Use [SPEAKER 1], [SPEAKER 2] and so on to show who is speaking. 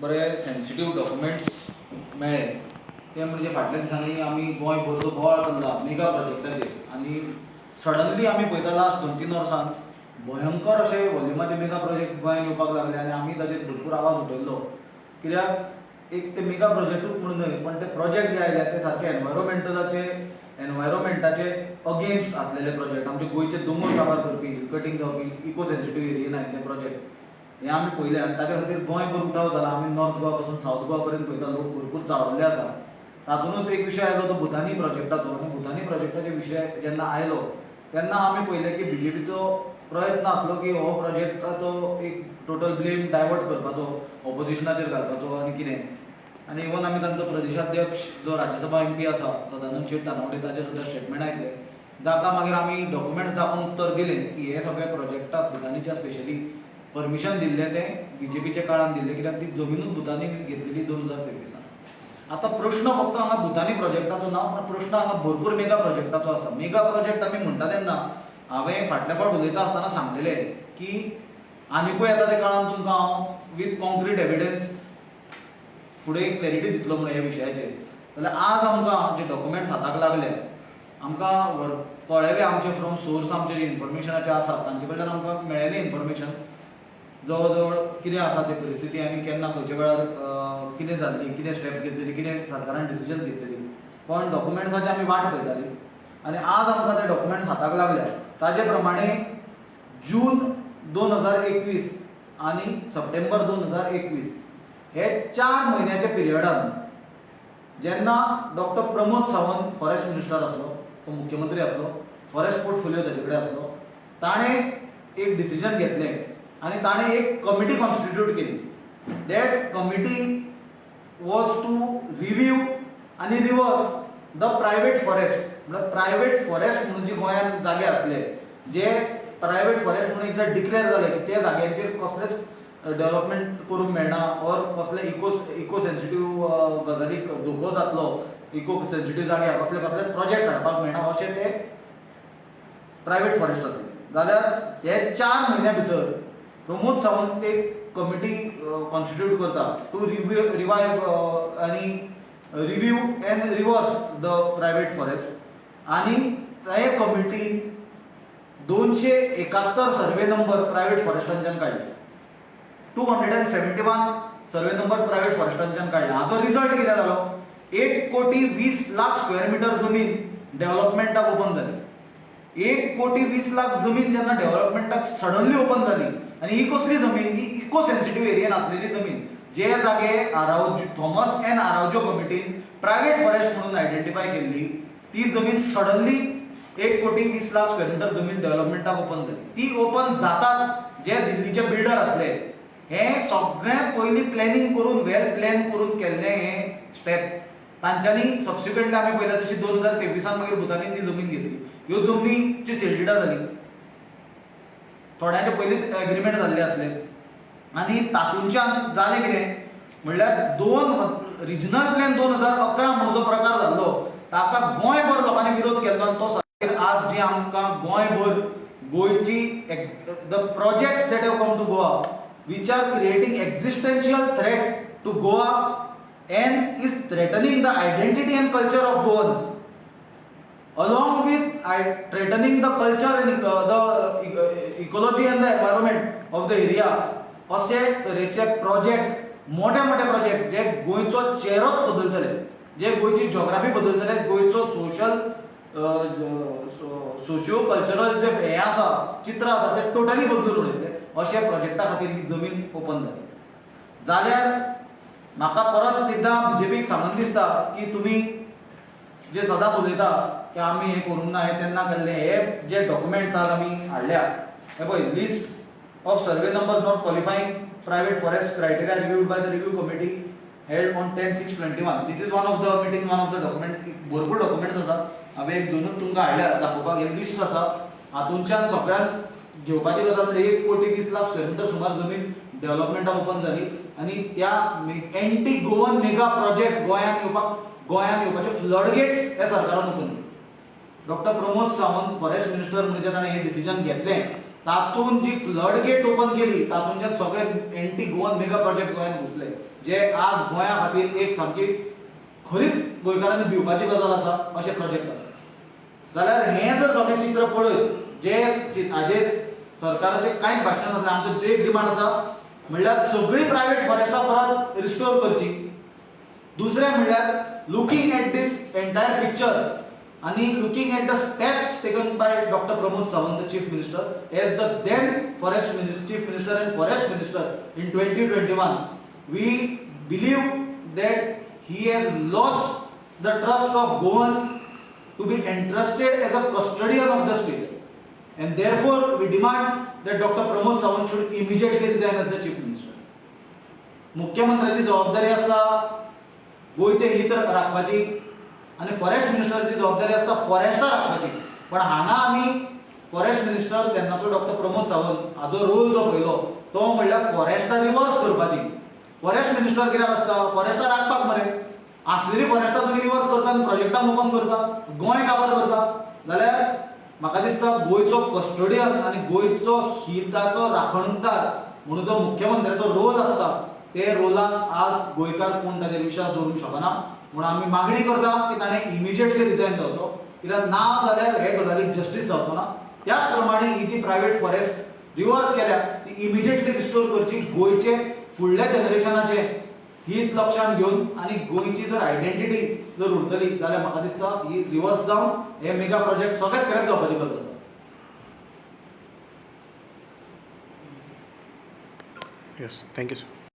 [SPEAKER 1] बरे sensitive documents मेळ्ळे ते म्हणजे फाटल्या दिसांनी आमी गोंय भर बोवाळ चल्ला मेगा प्रोजेक्टाचेर आनी सडनली आमी पळयता लास्ट 2-3 वर्सांत भयंकर अशे व्हॉल्युमाचे मेगा प्रोजेक्ट गोंयांत येवपाक लागले आनी आमी ताचेर भरपूर आवाज उठयल्लो. कित्याक एक ते मेगा प्रोजेक्टूच म्हणून न्हय पण ते प्रोजेक्ट जे आयले ते सारके एनवायरमेंटाचे अगेन्स्ट आसलेले प्रोजेक्ट. आमचे गोंयचे दोंगर काबार करपी हिल कटींग जावपी इको सेन्सिटीव एरियेन आयिल्ले प्रोजेक्ट हे आमी पळयले आनी ताच्या खातीर गोंयभर उठाव जाला. आमी नॉर्थ गोवा पासून सावथ गोवा पर्यंत पळयता लोक भरपूर चाळवल्ले आसा. तातूंतूच एक विशय आयलो तो भुतानी प्रोजेक्टाचो आनी भुतानी प्रोजेक्टाचे विशय जेन्ना आयलो तेन्ना आमी पळयलें की बीजेपीचो प्रयत्न आसलो की हो प्रोजेक्टाचो एक टोटल ब्लेम डायवर्ट करपाचो ऑपोजिशनाचेर घालपाचो आनी कितें आनी इवन आमी तांचो प्रदेशाध्यक्ष जो राज्यसभा एमपी आसा सदानंद शेट तानावडे ताचें सुद्दां स्टेटमेंट आयकलें जाका मागीर आमी डॉक्युमेंट्स दाखोवन उत्तर दिलें की हे सगळे प्रोजेक्टाक भुतानीच्या स्पेशली परमिशन दिल्लें तें बीजेपीच्या काळान दिल्लें कित्याक ती जमीनूच भुतानी घेतलेली 2023. आतां प्रश्न फक्त हांगा भुतानी प्रोजेक्टाचो ना पण प्रश्न हांगा भरपूर मेगा प्रोजेक्टाचो आसा. मेगा प्रोजेक्ट आमी म्हणटा तेन्ना हांवें फाटल्या फावट उलयता आसतना सांगलेलें की आनिकूय येता त्या काळान तुमकां हांव वीथ कॉन्क्रीट एविडन्स फुडें क्लॅरिटी दितलो म्हणून ह्या विशयाचेर. जाल्यार आज आमकां जे डॉक्युमेंट्स हाताक लागले आमकां कळयलें आमचे फ्रॉम सोर्स आमचे इन्फॉर्मेशनाचे आसा तांचे कडल्यान आमकां मेळ्ळेलें इन्फॉर्मेशन जवळ जवळ कितें आसा ते परिस्थिती आनी केन्ना खंयच्या वेळार कितें जाल्ली कितें स्टेप्स घेतलेली कितें सरकारान डिसिजन्स घेतलेली पण डॉक्युमेंट्साची आमी वाट पळयताली आनी आज आमकां ते डॉक्युमेंट्स हाताक लागल्या. ताजे प्रमाणे जून 2021 आनी सप्टेंबर 2021 हे 4 म्हयन्याच्या पिरियडान जेन्ना doctor Pramod Sawant forest minister आसलो तो मुख्यमंत्री आसलो फॉरेस्ट पोर्टफोलियो ताचे कडेन आसलो ताणें एक डिसिजन घेतलें आनी ताणें एक कमिटी कॉन्स्टिट्यूट केली. That committee was to review आनी रिवर्स द प्रायवेट फॉरेस्ट म्हणल्यार प्रायवेट फॉरेस्ट म्हणून जी गोंयांत जागे आसले जे प्रायवेट फॉरेस्ट म्हणून एकदां डिक्लेअर जाले की त्या जाग्यांचेर कसलेच डेव्हलपमेंट करूंक मेळना ऑर कसले इको सेन्सिटीव गजालीक धोको जातलो इको सेन्सिटीव जाग्यार कसले कसले प्रोजेक्ट हाडपाक मेळना अशें ते प्रायवेट फॉरेस्ट आसले. जाल्यार हे 4 म्हयन्या भितर प्रमोद सावंत एक कमिटी कॉन्स्टिट्यूट करता टू रिवायव आनी review end reverse the private forest आनी हे कमिटीन 271 सर्वे नंबर प्रायवेट फॉरेस्टांच्यान काडले. 271 सर्वे नंबर्स प्रायवेट फॉरेस्टांच्यान काडले. हाचो रिजल्ट कितें जालो 1,20,00,000 स्क्वेअर मिटर जमीन डेव्हलपमेंटाक ओपन जाली. 1,20,00,000 जमीन जेन्ना डेव्हलपमेंटाक सडनली ओपन जाली आनी ही कसली जमीन ही इको सेन्सिटीव एरियेन आसलेली जमीन जे जागे Thomas N Araujo कमिटीन private forest म्हणून आयडेंटिफाय केल्ली ती जमीन सडनली 1,20,00,000 स्क्वेअर मिटर जमीन डेव्हलपमेंटाक ओपन जाली. ती ओपन जाताच जे दिल्लीचे बिल्डर आसले हे सगळ्यात पयलीं प्लॅनिंग करून वेल प्लॅन करून केल्लें हे स्टेप तांच्यांनी सबसिक्वेंटली आमी पळयला तशी 2023 मागीर भुतानीन ती जमीन घेतली. ह्यो जमनीची सेलडिडां जाली थोड्यांचे पयलींच एग्रीमेंट जाल्ले आसले आनी तातूंतच्यान जालें कितें म्हणल्यार 2 रिजनल प्लॅन 2011 म्हणून जो प्रकार जाल्लो ताका गोंयभर लोकांनी विरोध केल्लो आनी तो आज जी आमकां गोंयभर गोंयची the projects that have come to Goa which are creating existential threat to Goa and is threatening the identity and culture of Goans along with threatening the culture and the ecology and the environment of the area. असे तरेचे project मोठे मोठे project जे गोंयचो चेहरोच बदलतले जे गोंयची geography बदलतले गोंयचो socio cultural जे हे आसा चित्र आसा ते टोटली बदलून उडयतले अशा प्रोजेक्टा खातीर ही जमीन ओपन जाली. जाल्यार म्हाका परत एकदां बीजेपीक सांगून दिसता की तुमी जे सदांच उलयता की आमी हें करूंक ना हें तेन्ना केल्लें हे जे डॉक्युमेंट्स आज आमी हाडल्या हे पळय list of survey number not qualifying private forest criteria reviewed by the review committee held on 10/6/21. This is one of the meeting one of the document भरपूर डॉक्युमेंट्स आसा हांवें एक दोनूच तुमकां हाडल्या दाखोवपाक हे लिस्ट आसा. हातूंतच्यान सगळ्यांत घेवपाची गजाल म्हणजे 1,20,00,000 स्क्वेअर मिटर सुमार जमीन डेव्हलपमेंटाक ओपन जाली आनी त्या एंटी गोवन मेगा प्रोजेक्ट गोंयांत येवपाचे फ्लडगेट्स हे सरकारान ओपन केले. Doctor Pramod Sawant forest minister म्हणजे ताणें हें डिसिजन घेतलें तातूंत जी फ्लड गेट ओपन केली तातूंतल्यान सगळे एंटी गोवन मेगा प्रोजेक्ट गोंयांत घुसले, जे आज गोंया खातीर एक सामकी खरीच गोंयकारांनी भिवपाची गजाल आसा अशे प्रोजेक्ट आसा. जाल्यार हें जर सगळें चित्र पळयत, जे हाजेर सरकाराचें कांयच भाशण नासलें, आमचो एक डिमांड आसा म्हणल्यार सगळीं प्रायवेट फॉरेस्टां परत रिस्टोर करची. दुसरें म्हणल्यार looking at this entire picture आणि looking at the steps taken by doctor Pramod Sawant, chief minister, as the then forest chief minister and forest minister in 2021, we believe that he has lost the trust of Goans to be entrusted as a custodian of the state, and therefore we demand that Dr. Pramod Sawant should immediately resign as the chief minister. मुख्यमंत्र्याची जबाबदारी आसता गोंयचे हित राखपाची आणि forest मिनिस्टरची जबाबदारी आसता फॉरेस्टां राखपाची. पण हांगा आमी फॉरेस्ट मिनिस्टर तेन्नाचो डॉक्टर प्रमोद सावंत हाजो रोल जो पळयलो तो म्हणल्यार फॉरेस्टां रिवर्स करपाची. फॉरेस्ट मिनिस्टर कित्याक आसता? फॉरेस्टां राखपाक मरे. आसलेली फॉरेस्टां तुमी रिवर्स करता आनी प्रोजेक्टां ओपन करता, गोंय काबार करता. जाल्यार म्हाका दिसता गोंयचो कस्टोडियन आनी गोंयचो हिताचो राखणदार म्हणून जो मुख्यमंत्र्याचो रोल आसता ते रोलाक आज गोंयकार कोण ताचेर विश्वास दवरूंक शकना. म्हणून आमी मागणी करता की ताणें इमिजिएटली रिजायन जावचो, कित्याक ना जाल्यार हे गजालीक जस्टीस जावचो ना. त्याच प्रमाणे ही जी प्रायवेट फॉरेस्ट रिवर्स केल्या ती इमिजिएटली रिस्टोर करची. गोंयचे फुडल्या जनरेशनाचे हित लक्षात घेवन आनी गोंयची जर आयडेंटिटी जर उरतली जाल्यार म्हाका दिसता ही रिवर्स जावन हे मेगा प्रोजेक्ट सगळे स्क्रॅप जावपाची गरज आसा.
[SPEAKER 2] Yes, thank you, sir.